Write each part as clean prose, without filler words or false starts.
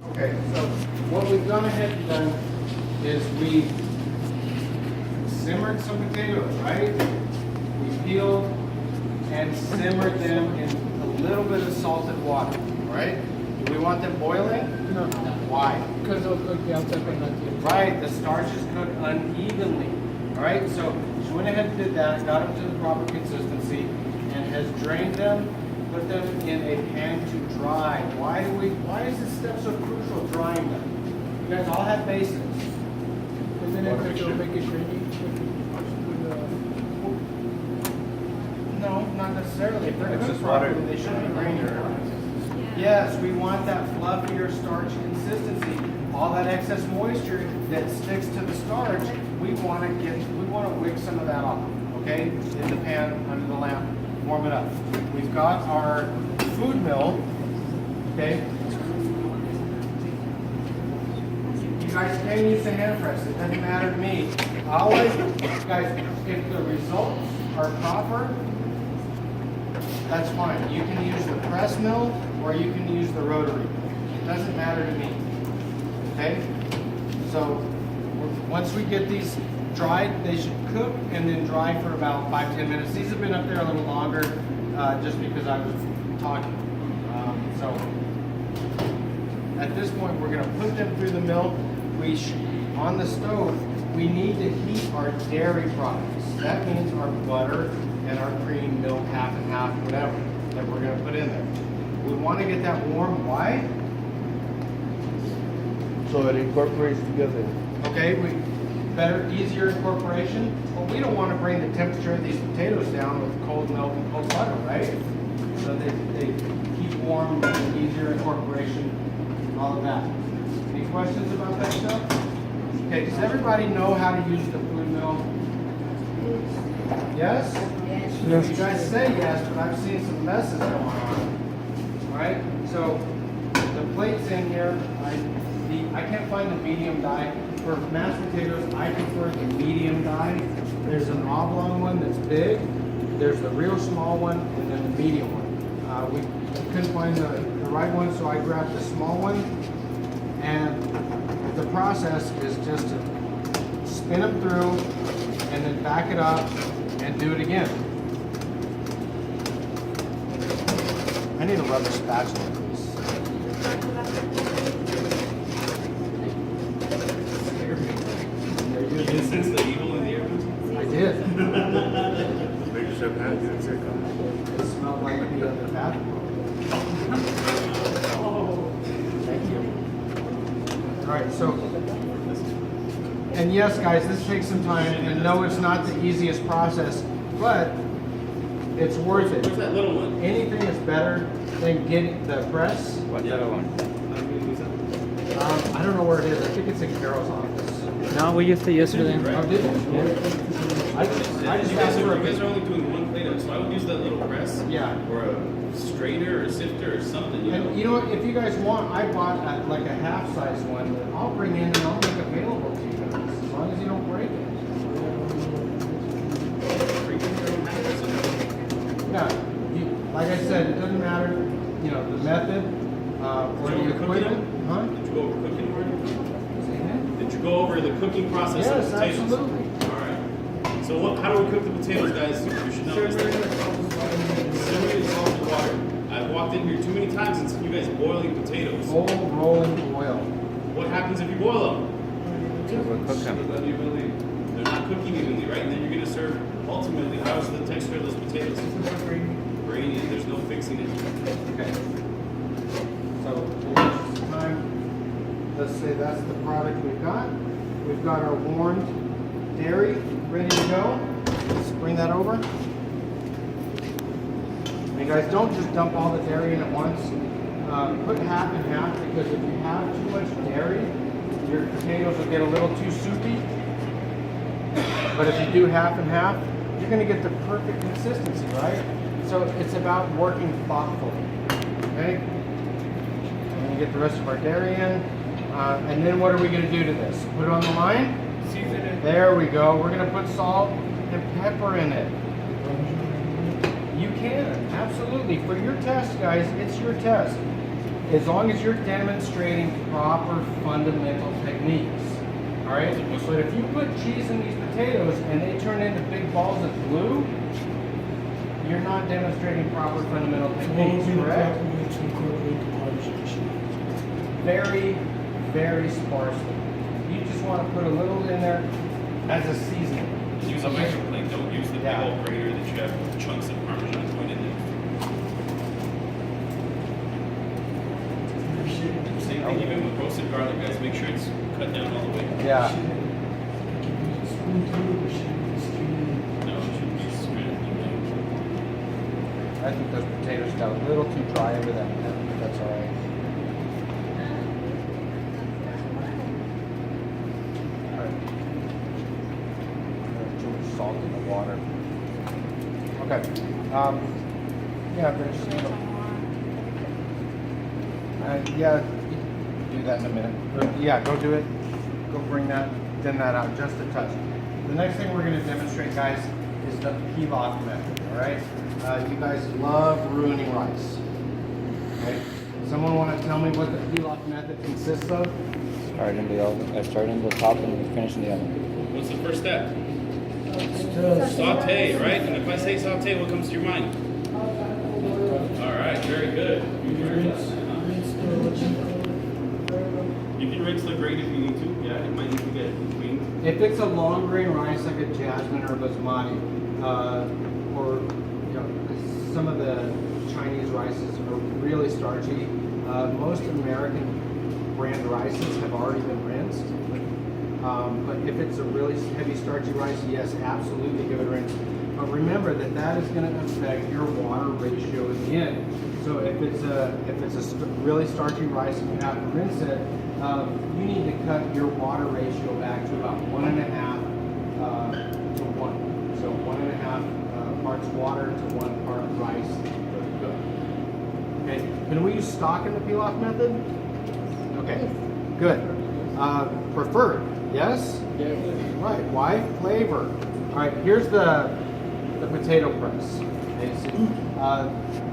Okay, so what we've gone ahead and done is we simmered some potatoes, right? We peeled and simmered them in a little bit of salted water, right? Do we want them boiling? No. Why? Because they'll cook the outside but not the inside. Right, the starch is cooked unevenly. All right, so she went ahead and did that, got them to the proper consistency, and has drained them, put them in a pan to dry. Why is this step so crucial, drying them? You guys all have basics. Isn't it because it'll make it creamy? No, not necessarily. If they're It's cooked just water. properly, they shouldn't be grainier. Yes, we want that fluffier starch consistency. All that excess moisture that sticks to the starch, we want to wick some of that off. Okay, in the pan under the lamp, warm it up. We've got our food mill. Okay. You guys can use the hand press. It doesn't matter to me. Always, guys, if the results are proper, that's fine. You can use the press mill or you can use the rotary. It doesn't matter to me. Okay? So once we get these dried, they should cook and then dry for about 5-10 minutes. These have been up there a little longer just because I was talking. So at this point, we're going to put them through the mill. On the stove, we need to heat our dairy products. That means our butter and our cream, milk, half and half, whatever, that we're going to put in there. We want to get that warm. Why? So it incorporates together. Okay, better, easier incorporation. But we don't want to bring the temperature of these potatoes down with cold milk and cold butter, right? So they keep warm, and easier incorporation, all of that. Any questions about that stuff? Okay, does everybody know how to use the food mill? Yes? Yes. You guys say yes, but I've seen some messes going on. All right, so the plates in here, I can't find the medium die. For mashed potatoes, I prefer the medium die. There's an oblong one that's big. There's the real small one, and then the medium one. We couldn't find the right one, so I grabbed the small one. And the process is just to spin them through and then back it up and do it again. I need a rubber spatula, please. You can sense the evil in the air. I did. Make sure I have you. It smelled like the other bathroom. Thank you. All right, so, and yes, guys, this takes some time, and no, it's not the easiest process, but it's worth it. Where's that little one? Anything is better than getting the press. What's the other one? I don't know where it is. I think it's in Carol's office. No, we used it yesterday. Oh, did you? I just You asked guys for are only doing one plate of, so I would use that little press. Yeah. Or a strainer or sifter or something, you know? And you know what, if you guys want, I bought like a half-size one that I'll bring in and I'll make available to you guys, as long as you don't break it. Yeah, like I said, it doesn't matter, you know, the method or Did you the overcook equipment. them? Huh? Did you go over cooking already? Say again? Did you go over the cooking process of Yes, the potatoes? absolutely. Alright. So how do we cook the potatoes, guys? You should know this. Simmer in salted water. I've walked in here too many times and seen you guys boiling potatoes. Full rolling oil. What happens if you boil them? We'll cook them. They're not cooking evenly, right? And then you're going to serve, ultimately, how's the texture of those potatoes? Grainy. There's no fixing it. Okay. So, this time, let's say that's the product we've got. We've got our warmed dairy ready to go. Let's bring that over. And guys, don't just dump all the dairy in at once. Put half and half, because if you have too much dairy, your potatoes will get a little too soupy. But if you do half and half, you're going to get the perfect consistency, right? So it's about working thoughtfully. Okay? And we get the rest of our dairy in. And then what are we going to do to this? Put it on the line? Season it. There we go. We're going to put salt and pepper in it. You can, absolutely. For your test, guys, it's your test. as long as you're demonstrating proper fundamental techniques. All right? But if you put cheese in these potatoes and they turn into big balls of glue, you're not demonstrating proper fundamental techniques, correct? Very, very sparsely. You just want to put a little in there as a seasoning. Use a micro plate. Don't use the big Yeah. old grater that you have chunks of Parmesan going in there. Same thing even with roasted garlic, guys. Make sure it's cut down all the way. Yeah. No, it should be straight. I think those potatoes got a little too dry over that, but that's all right. All right. Too much salt in the water. Okay. Yeah, there's, yeah, do that in a minute. Yeah, go do it. Go bring that, thin that out just a touch. The next thing we're going to demonstrate, guys, is the pilaf method. All right. You guys love ruining rice. Okay. Someone want to tell me what the pilaf method consists of? Start in the oven. Start in the top and finish in the oven. What's the first step? Saute, right? And if I say saute, what comes to your mind? All right, very good. You can rinse the grain if you need to. Yeah, you might need to get it cleaned. If it's a long grain rice like a jasmine or basmati, or you know, some of the Chinese rices are really starchy. Most American brand rices have already been rinsed. But if it's a really heavy starchy rice, yes, absolutely give it a rinse. But remember that that is going to affect your water ratio in the end. So if it's a really starchy rice and you have to rinse it, you need to cut your water ratio back to about 1.5 to 1. So 1.5 parts water to 1 part rice for the cook. Okay. Can we use stock in the pilaf method? Okay. Good. Preferred. Yes? Yeah. Right. Why? Flavor. All right. Here's the potato press. Okay, so,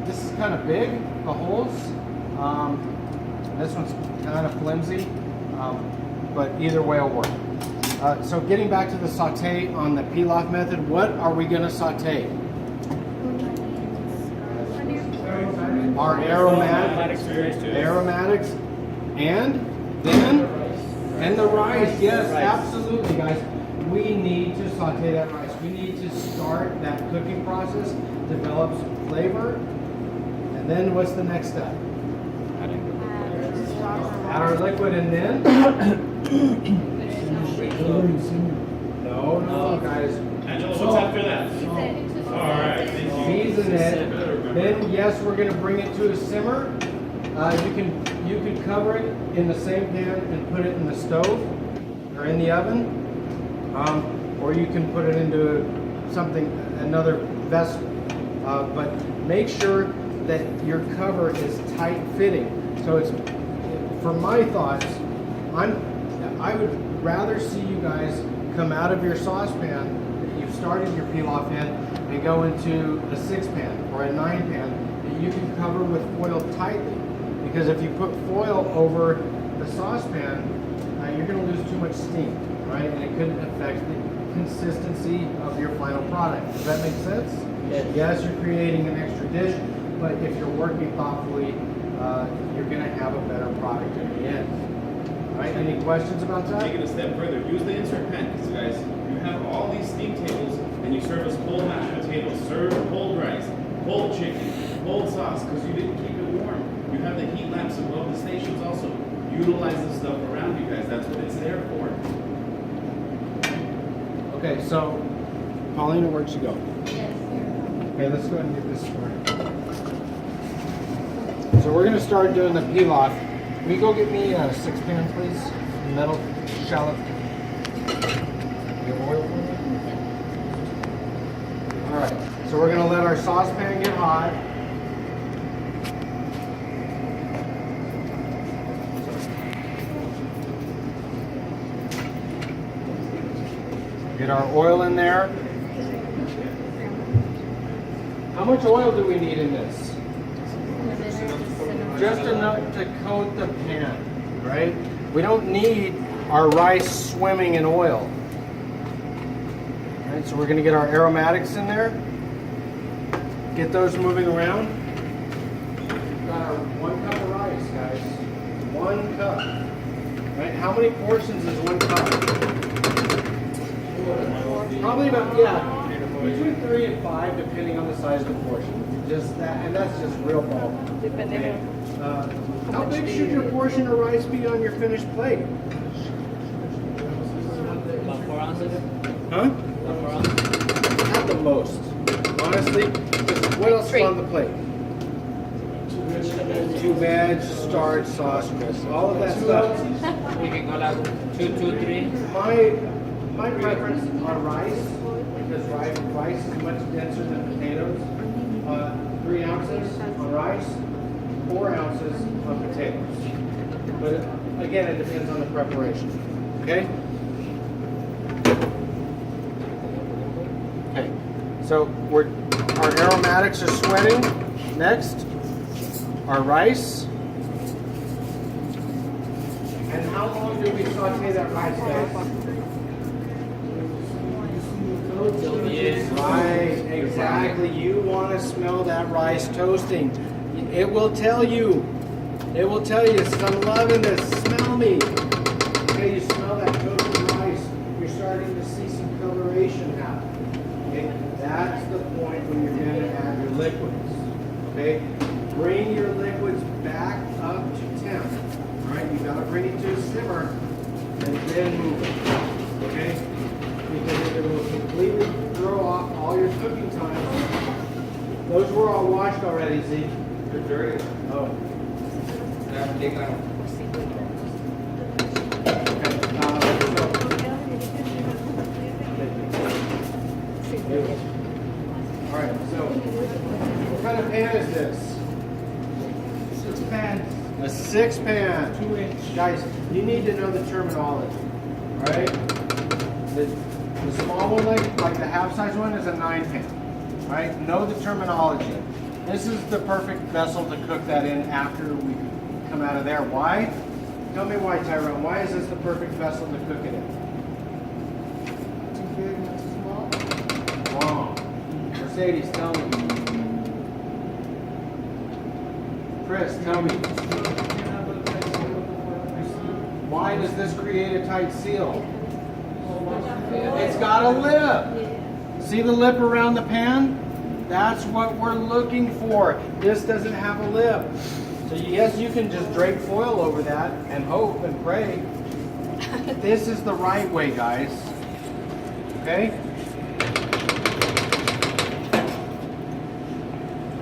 this is kind of big, the holes. This one's kind of flimsy, but either way will work. So getting back to the saute on the pilaf method, what are we going to saute? Our aromatics, and then the rice. Yes, absolutely, guys. We need to saute that rice. We need to start that cooking process, develop some flavor, and then what's the next step? Add our liquid, and then no, guys. Angela, what's after that? All right, thank you. Season it. Then yes, we're going to bring it to a simmer. You can cover it in the same pan and put it in the stove or in the oven, or you can put it into another vessel. But make sure that your cover is tight fitting. So it's, for my thoughts, I would rather see you guys come out of your saucepan that you've started your pilaf in and go into a 6-pan or a 9-pan that you can cover with foil tightly. Because if you put foil over the saucepan, you're going to lose too much steam, right? And it could affect the consistency of your final product. Does that make sense? Yes, you're creating an extra dish, but if you're working thoughtfully, you're going to have a better product in the end. All right, any questions about that? Take it a step further. Use the insert pan, because guys, you have all these steam tables, and you serve us cold mashed potatoes, serve cold rice, cold chicken, cold sauce, because you didn't keep it warm. You have the heat lamps above the stations also. Utilize the stuff around you guys. That's what it's there for. Okay, so Paulina, where'd you go? Yes, Okay, let's go ahead and get this started. So we're going to start doing the pilaf. Can you go get me a 6-pan, please? Metal shallot. Your oil for me? All right, so we're going to let our saucepan get hot. Get our oil in there. How much oil do we need in this? Just enough to coat the pan, right? We don't need our rice swimming in oil. All right, so we're gonna get our aromatics in there. Get those moving around. We've got our 1 cup of rice, guys. 1 cup. Right? How many portions is 1 cup? Probably about, yeah, between 3 and 5, depending on the size of the portion. Just that, and that's just real bulk. Okay. How big should your portion of rice be on your finished plate? About 4 ounces? Huh? About 4 ounces? At the most. Honestly, just what else is on the plate? 2 veg, starch, sauce, crisp, all of that stuff. We can go like 2, 3. My preference are rice, because rice is much denser than potatoes. 3 ounces on rice, 4 ounces on potatoes. But again, it depends on the preparation. Okay? Okay. So our aromatics are sweating. Next, our rice. And how long do we saute that rice, guys? Right, exactly. You want to smell that rice toasting. It will tell you. It will tell you, I'm loving this. Smell me. Okay, you smell that toasted rice. You're starting to see some coloration happen. Okay, that's the point when you're going to add your liquids. Okay, bring your liquids back up to temp. All right, you got to bring it to a simmer and then move it. Okay, because it will completely throw off all your cooking time. Those were all washed already, Zeke. They're dirty. Oh. Okay, all right, so what kind of pan is this? 6 pans. A 6-pan. 2-inch. Guys, you need to know the terminology, right? The small one, like the half-size one, is a 9-pan, right? Know the terminology. This is the perfect vessel to cook that in after we come out of there. Why? Tell me why, Tyrone. Why is this the perfect vessel to cook it in? Too big, not too small. Wrong. Mercedes, tell me. Chris, tell me. Why does this create a tight seal? It's got a lip. See the lip around the pan? That's what we're looking for. This doesn't have a lip. So yes, you can just drape foil over that and hope and pray. This is the right way, guys. Okay?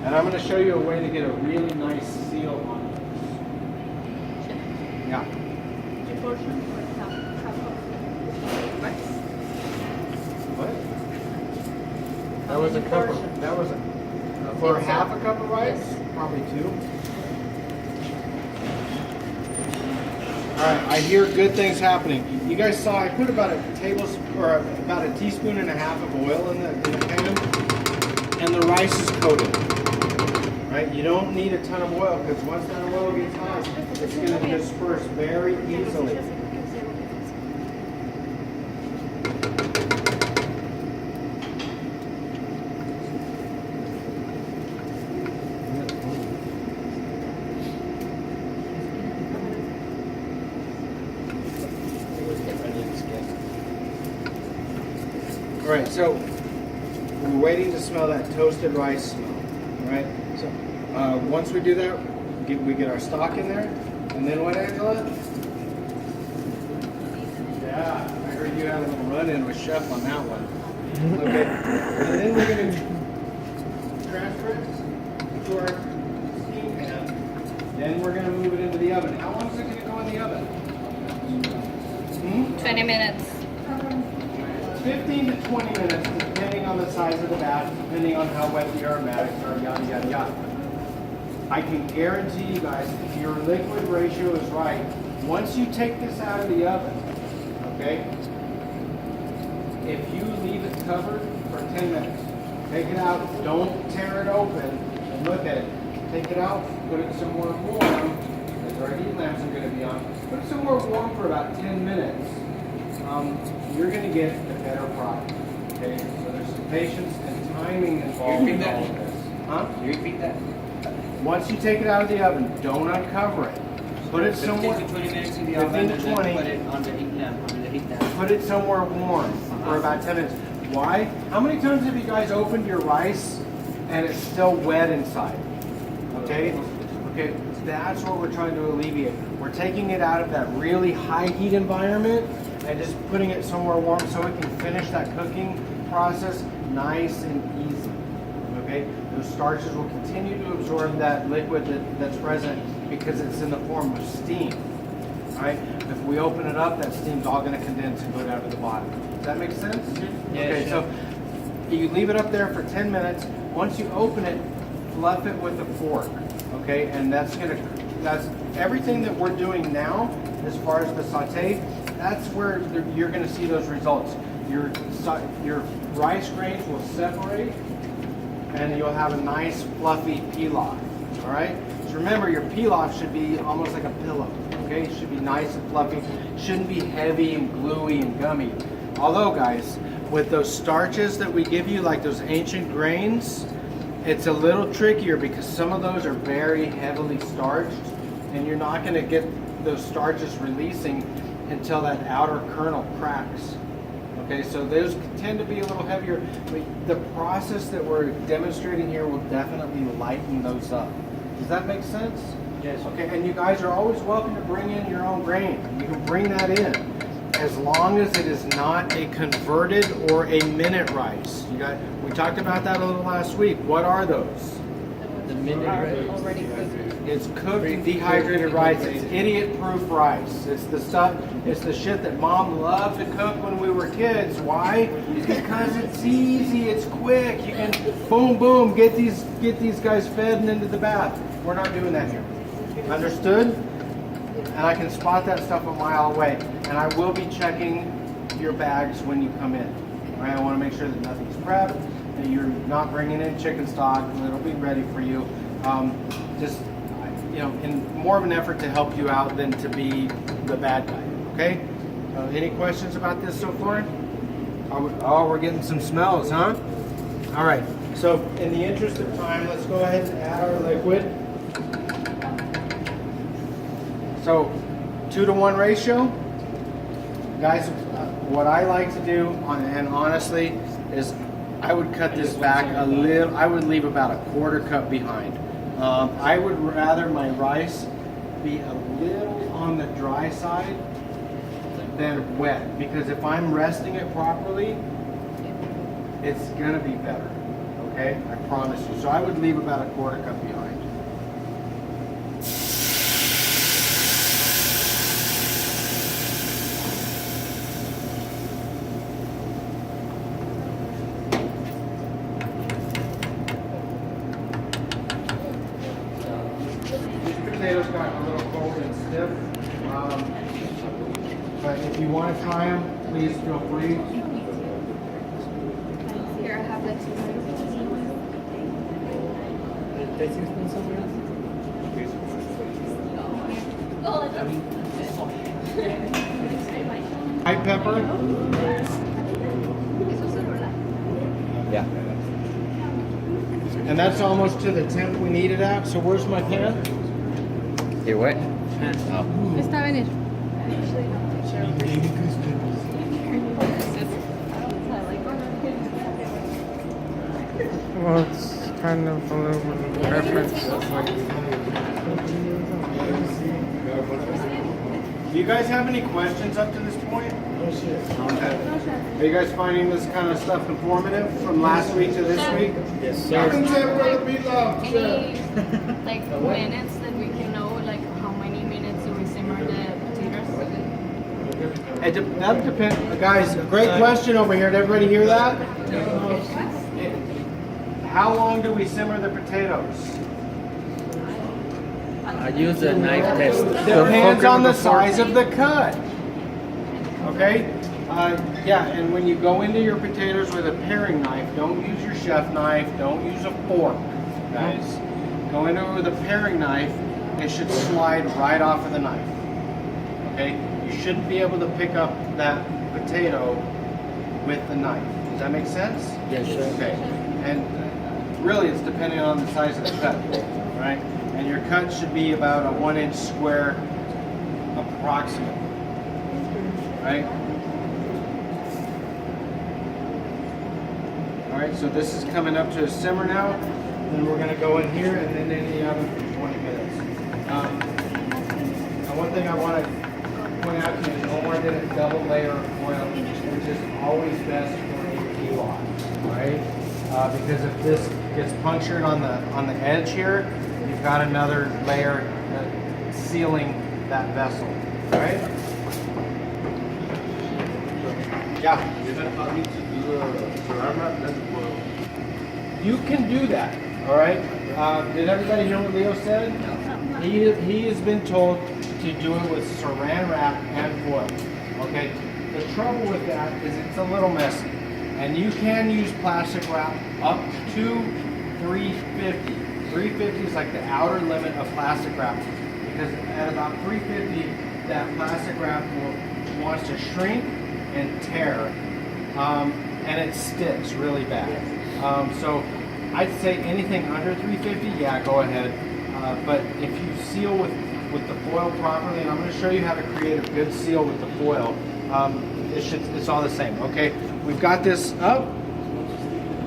And I'm going to show you a way to get a really nice seal on this. Yeah. What? That was a cup of, that was a, for half a cup of rice? Probably 2. Alright, I hear good things happening. You guys saw I put about a tablespoon or about a teaspoon and a half of oil in the pan, and the rice is coated. Right? You don't need a ton of oil because once that oil gets hot, it's going to disperse very easily. All right, so we're waiting to smell that toasted rice smell. All right, so once we do that, we get our stock in there, and then what, Angela? Yeah, I heard you had a little run-in with Chef on that one. Okay, and then we're going to transfer it to our steam pan. Then we're going to move it into the oven. How long is it going to go in the oven? 20 minutes. 15 to 20 minutes, depending on the size of the batch, depending on how wet the aromatics are, yada, yada, yada. I can guarantee you guys, if your liquid ratio is right, once you take this out of the oven, okay, if you leave it covered for 10 minutes, take it out, don't tear it open, and look at it. take it out, put it somewhere warm, because our heat lamps are going to be on. Put it somewhere warm for about 10 minutes. You're going to get a better product. Okay, so there's some patience and timing involved in all of this. Huh? Can you repeat that? Once you take it out of the oven, don't uncover it. Put it 15 somewhere. to 20 minutes in the 15 oven to and then 20. put it on the heat lamp, on the heat lamp. Put it somewhere warm for about 10 minutes. Why? How many times have you guys opened your rice and it's still wet inside? Okay? Okay, that's what we're trying to alleviate. We're taking it out of that really high heat environment and just putting it somewhere warm so it can finish that cooking process nice and easy. Okay? Those starches will continue to absorb that liquid that's present because it's in the form of steam. Right? If we open it up, that steam's all going to condense and go down to the bottom. Does that make sense? Yeah, Okay, sure. so you leave it up there for 10 minutes. Once you open it, fluff it with a fork. Okay, and that's everything that we're doing now as far as the saute. That's where you're going to see those results. Your rice grains will separate, and you'll have a nice fluffy pilaf. All right. So remember, your pilaf should be almost like a pillow. Okay, it should be nice and fluffy. Shouldn't be heavy and gluey and gummy. Although, guys, with those starches that we give you, like those ancient grains, it's a little trickier because some of those are very heavily starched, and you're not going to get those starches releasing until that outer kernel cracks. Okay, so those tend to be a little heavier, but the process that we're demonstrating here will definitely lighten those up. Does that make sense? Yes. Okay, and you guys are always welcome to bring in your own grain. You can bring that in, as long as it is not a converted or a minute rice. We talked about that a little last week. What are those? The minute rice. Already cooked. It's cooked and dehydrated rice. It's idiot-proof rice. It's the stuff. It's the shit that Mom loved to cook when we were kids. Why? Because it's easy. It's quick. You can boom, boom, get these guys fed and into the bath. We're not doing that here. Understood? And I can spot that stuff a mile away. And I will be checking your bags when you come in. All right? I want to make sure that nothing's prepped, that you're not bringing in chicken stock, and it'll be ready for you. Just, in more of an effort to help you out than to be the bad guy. Okay? Any questions about this so far? Oh, we're getting some smells, huh? All right. So, in the interest of time, let's go ahead and add our liquid. So, 2-to-1 ratio. Guys, what I like to do, and honestly, is I would cut this back a little. I would leave about a quarter cup behind. I would rather my rice be a little on the dry side than wet, because if I'm resting it properly, it's gonna be better. Okay, I promise you. So I would leave about a quarter cup behind. Potatoes got a little cold and stiff, but if you want to try them, please feel free. Here, I have like some. Tasting spoon somewhere else? White pepper, Yeah. and that's almost to the temp we need it at. So where's my pan? Here, what? Oh. Está venir. Well, it's kind of a little bit of preference. Do you guys have any questions up to this point? Okay. Are you guys finding this kind of stuff informative from last week to this week? Yes, sir. Any like minutes that we can know, like how many minutes do we simmer the potatoes? That depends. Guys, great question over here. Did everybody hear that? How long do we simmer the potatoes? I use a knife test. Depends on the size of the cut. Okay? Yeah, and when you go into your potatoes with a paring knife, don't use your chef knife, don't use a fork, guys. going over with a paring knife, it should slide right off of the knife. Okay? You shouldn't be able to pick up that potato with the knife. Does that make sense? Yes, sir. Okay. And really, it's depending on the size of the cut, right? And your cut should be about a 1-inch square, approximately. Right? All right, so this is coming up to a simmer now. Then we're going to go in here and then in the oven for 20 minutes. Now one thing I want to point out to you is no more than a double layer of foil, which is always best for a peel-off, all right? Because if this gets punctured on the edge here, you've got another layer sealing that vessel, all right? Yeah. You're not allowed me to do ceramic wrap, that's well. You can do that, all right? Did everybody hear what Leo said? He has been told to do it with saran wrap and foil, okay? The trouble with that is it's a little messy. And you can use plastic wrap up to 350. 350 is like the outer limit of plastic wrap. Because at about 350, that plastic wrap wants to shrink and tear. And it sticks really bad. So I'd say anything under 350, yeah, go ahead. But if you seal with the foil properly, and I'm going to show you how to create a good seal with the foil, it's all the same, okay? We've got this up.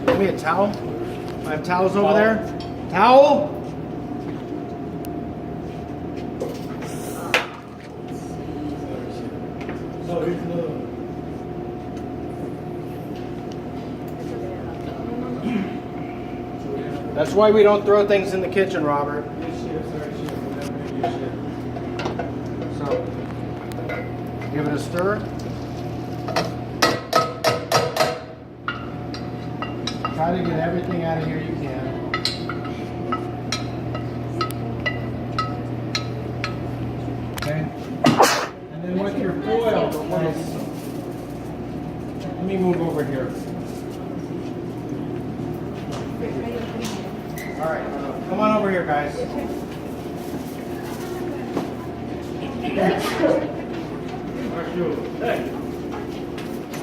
Give me a towel. I have towels over there. Towel. That's why we don't throw things in the kitchen, Robert. So, give it a stir. Try to get everything out of here you can. Okay. And then with your foil, let me move over here. All right, come on over here, guys.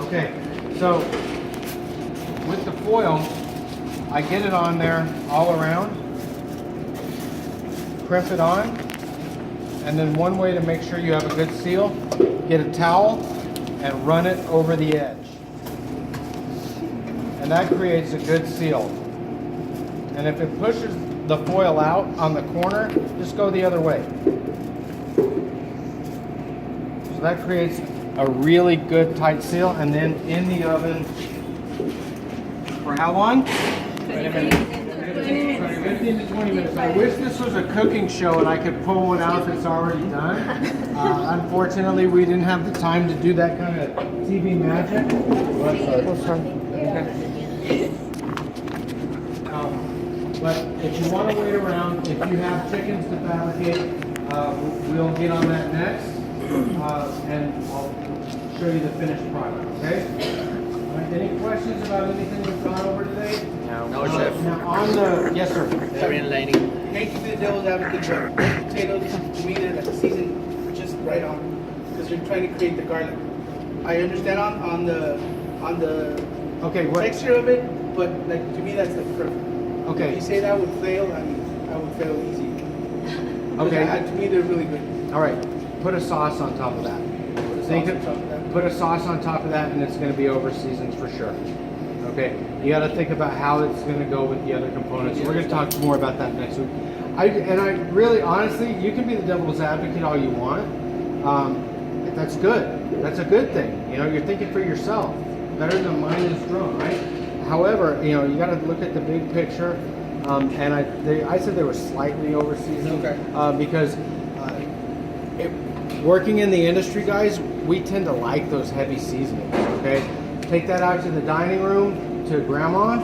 Okay, so with the foil, I get it on there all around, crimp it on, and then one way to make sure you have a good seal, get a towel and run it over the edge. And that creates a good seal. And if it pushes the foil out on the corner, just go the other way. So that creates a really good tight seal, and then in the oven for how long? 15 to 20 minutes. I wish this was a cooking show and I could pull one out that's already done. Unfortunately, we didn't have the time to do that kind of TV magic. But if you want to wait around, if you have chickens to fabricate, we'll get on that next, and I'll show you the finished product, okay? All right, any questions about anything we've gone over today? No, Chef. Now on the, yes sir. Very enlightening. Hate to be the devil's advocate, but those potatoes to me they're like seasoned just right on, because you're trying to create the garlic. I understand on the Okay, what? texture of it, but like to me that's like perfect. Okay. If you say that would fail, I mean I would fail easy. Okay. To me they're really good. All right, put a sauce on top of that. Put a sauce on top of that, and it's going to be over seasoned for sure. Okay, you got to think about how it's going to go with the other components. We're going to talk more about that next week. I really, honestly, you can be the devil's advocate all you want. That's good. That's a good thing. You know, you're thinking for yourself. Better than mindless drone, right? However, you know, you got to look at the big picture. And I said they were slightly over seasoned, Okay. because working in the industry, guys, we tend to like those heavy seasonings. Okay, take that out to the dining room to grandma.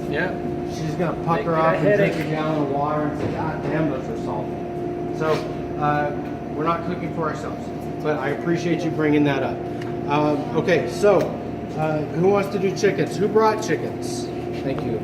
Yeah. She's gonna pucker up and drink a gallon of water and say, "God damn, those are salty." So we're not cooking for ourselves, but I appreciate you bringing that up. Okay, so who wants to do chickens? Who brought chickens? Thank you.